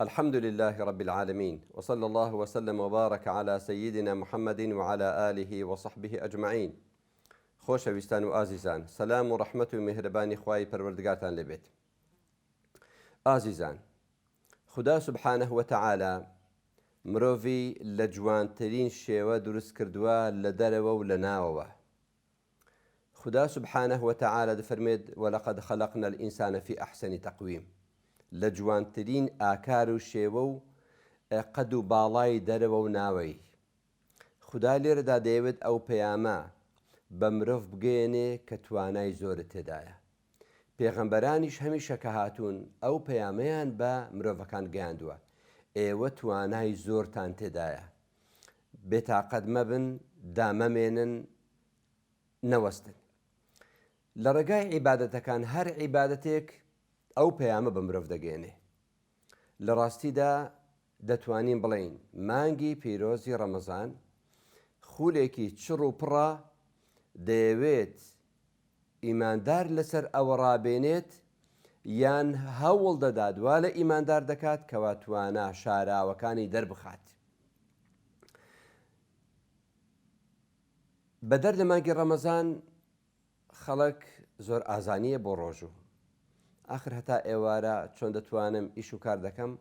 الحمد لله رب العالمين وصلى الله وسلم وبارك على سيدنا محمد وعلى آله وصحبه أجمعين. خۆشەویستان و ئازیزان، سەلام و ڕەحمەت و میهرەبانی خوای پەروەردگارتان لێبێت. ئازیزان، خدا سبحانه وتعالى مرۆڤی لە جوانترین شێوە دروست کردووە لە دەرەوە و لە ناوەوە. خدا سبحانه وتعالى دەفەرمێت وەلەقەد خەلەقنا الئینسانە فی ئەحسەنی تەقویم، لە جوانترین ئاکار و شێوە و قەد و باڵای دەرەوە و ناوەی. خدا لێرەدا دەیەوێت ئەو پەیامە بە مرۆڤ بگەێنێ کە توانای زۆرت تێدایە. پێغەمبەرانیش هەمیشە کە هاتوون ئەو پەیامەیان بە مرۆڤەکان گەیاندووە، ئێوە توانای زۆرتان تێدایە، بێتاقەت مەبن، دامەمێنن، نەوەستن. لە ڕێگای عیبادەتەکان هەر عیبادەتێک ئەو پەیامە بە مرۆڤ دەگەێنێ. لە ڕاستیدا دەتوانین بڵین مانگی پیرۆزی ڕەمەزان خولێکی چڕ و پڕە دەیەوێت ئیماندار لەسەر ئەوە ڕابێنێت یان هەوڵ دەدات وا لە ئیماندار دەکات کەوا توانە شاراوەکانی دەربخات. بەدەر لە مانگی ڕەمەزان خەڵک زۆر ئازانیە بۆ ڕۆژوو. آخر هەتا ئێوارە چۆن دەتوانم ئیش و کار دەکەم؟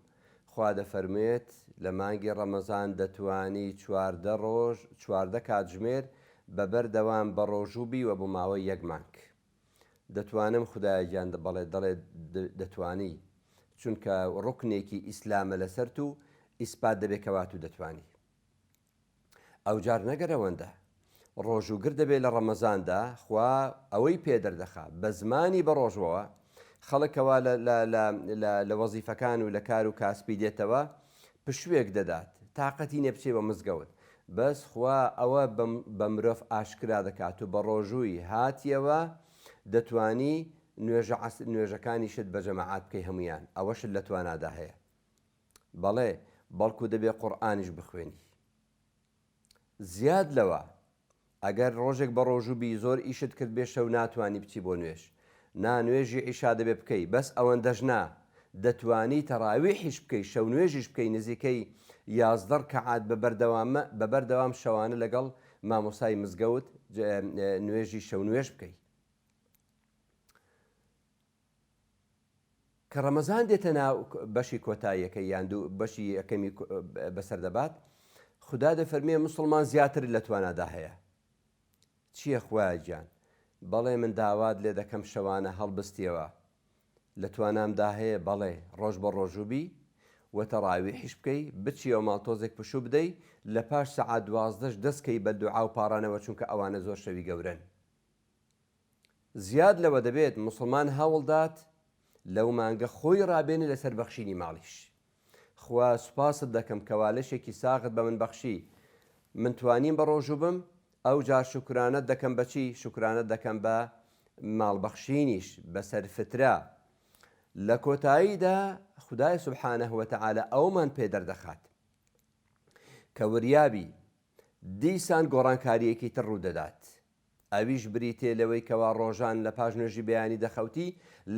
خوا دەفەرمێت لە مانگی ڕەمەزان دەتوانی 14 ڕۆژ 14 کاتژمێر بەبەردەوام بە ڕۆژوو وە بۆ ماوەی 1 مانگ. دەتوانم خدایە گیان دەڵێ دەتوانی، چونکە ڕوکنێکی ئیسلامە لەسەرت و ئیسپات دەبێت کەوات و دەتوانی. ئەو جار نەگەرەوەندە ڕۆژوگر دەبێت لە ڕەمەزاندا خوا ئەوەی پێدەردەخا بە زمانی بە ڕۆژەوە خەڵکەوە لە وەزیفەکان و لە کار و کاسبی دێتەوە پشوێک دەدات، تااقەتی نێ بچێ بە مزگەوت، بەس خوا ئەوە بە مرۆڤ ئاشکرا دەکات و بە ڕۆژووی هاتیەوە دەتوانی نوێژەکانی شت بە جەماعات بکەی هەمویان، ئەوەشت لە توانادا هەیە. بەڵێ بەڵکو دەبێ قورئانیش بخوێنی. زیاد لەوە ئەگەر ڕۆژێک بە ڕۆژووبی زۆر ئیشت کرد بێ شەو ناتوانی بچی بۆ نوێژ، نانوێژی عیشا دەبێ بکەی، بەس ئەوەندەش نا، دەتوانی تەراویحیش بکەی، شەو نوێژیش بکەی، نزیکەی 11 ڕکعات بەبەردەوام شەوانە لەگەڵ مامۆسای مزگەوت نوێژی شەو نوێژ بکەی. کە ڕەمەزان دێتە ناو بەشی کۆتاییەکەی یان دوو بەشی یەکەمی بەسەردەبات، خدا دەفەرمێ موسڵمان زیاتر لە توانادا هەیە. چییە خوایە گیان؟ بەڵێ من داوات لێ دەکەم شەوانە هەڵبستیەوە، لە توانامدا هەیە بەڵێ ڕۆژ بە ڕۆژووبی وە تەراویحیش بکەی، بچیەوە ماڵتۆزێک پشوو بدەی، لە پاش سەعات 12 دەستکەی بە دوعا و پاڕانەوە، چونکە ئەوانە زۆر شەوی گەورن. زیاد لەوە دەبێت موسڵمان هەوڵدات لەو مانگە خۆی ڕابێنێ لەسەر بەخشینی ماڵیش. خوا سوپاست دەکەم کەوالەشێکی ساغت بە من بەخشی، من توانیم بە ڕۆژوو بم، ئەو جار شکرانەت دەکەم بەچی؟ شکرانەت دەکەم بە ماڵبەخشینیش، بەسەر فترە. لە کۆتاییدا خدای سبحانه وتعالى ئەومان پێدەردەخات کە وریابی دیسان گۆڕانکاریەکی تر ڕوو دەدات، ئەویش بریتێ لەوەی کەوا ڕۆژان لە پاش نوێژی بەیانی دەخەوتی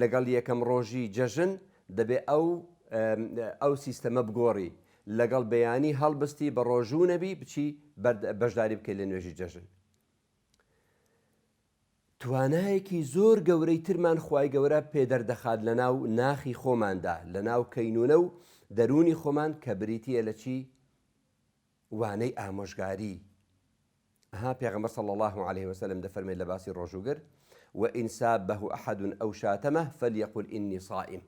لەگەڵ یەکەم ڕۆژی جەژن دەبێ ئەو سیستەمە بگۆڕی، لەگەڵ بەیانی هەڵبستی بە ڕۆژوو نەبی بچی بەشداری بکەی لە نوێژی جەژن. توانایەکی زۆر گەورەی ترمان خوای گەورە پێدەردەخات لە ناو ناخی خۆماندا، لە ناو کەینونە و دەرونی خۆمان کە بریتیە لە چی؟ وانەی ئامۆژگاری. پێغەمبەر صلی الله عليه وسلم دەفەرمێت لە باسی ڕۆژوگر وئین سابه ئەحەد ئەو شاتەمە فەلیەقول ئینی صائم.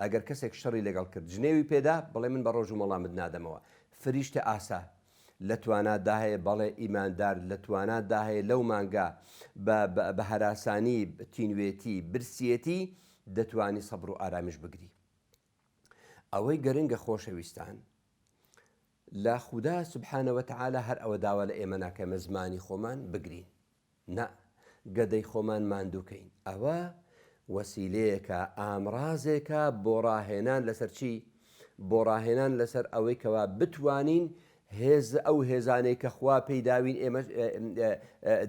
ئەگەر کەسێک شەڕی لەگەڵ کرد جنێوی پێدا بڵێ من بە ڕۆژوو مەڵامت نادەمەوە. فریشتە ئاسا لە تواناتدا هەیە، بەڵێ ئیماندار لە تواناتدا هەیە لەو مانگا بە هەراسانی، تینوێتی، برسیەتی دەتوانی سەبر و ئارامیش بگری. ئەوەی گەرنگە خۆشەویستان، لا خوددا سبحانەوە تەعالە هەر ئەوە داوا لە ئێمە ناکەمە زمانی خۆمان بگرین، نا گەدەی خۆمان ماندووکەین. ئەوە وەسیلەیەکە، ئامڕازێکە بۆ ڕاهێنان لەسەر چی؟ بۆ ڕاهێنان لەسەر ئەوەی کەوا بتوانین ئەو هێزانەی کە خوا پەیداوین ئێمە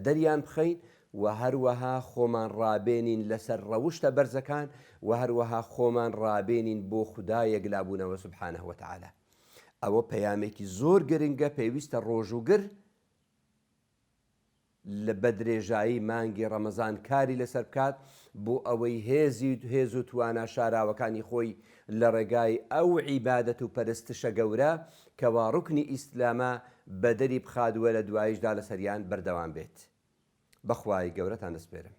دەریان بخەین و هەروەها خۆمان ڕابێنین لەسەر ڕەوشتە بەرزەکان و هەروەها خۆمان ڕابێنین بۆ خودایەک لابوونەوە سوبحانەهو وتەعالە. ئەوە پەیامێکی زۆر گرنگە، پێویستە ڕۆژوگر لە بەدرێژایی مانگی ڕەمەزان کاری لەسەر بکات بۆ ئەوەی هێز و توانە شاراوەکانی خۆی لە ڕێگای ئەو عیبادەت و پەرستشە گەورە کەوا ڕوکنی ئیسلامە بەدەری بخادووە لە دواییشدا لەسەریان بەردەوام بێت. بەخوای گەورەتان دەسپێرم.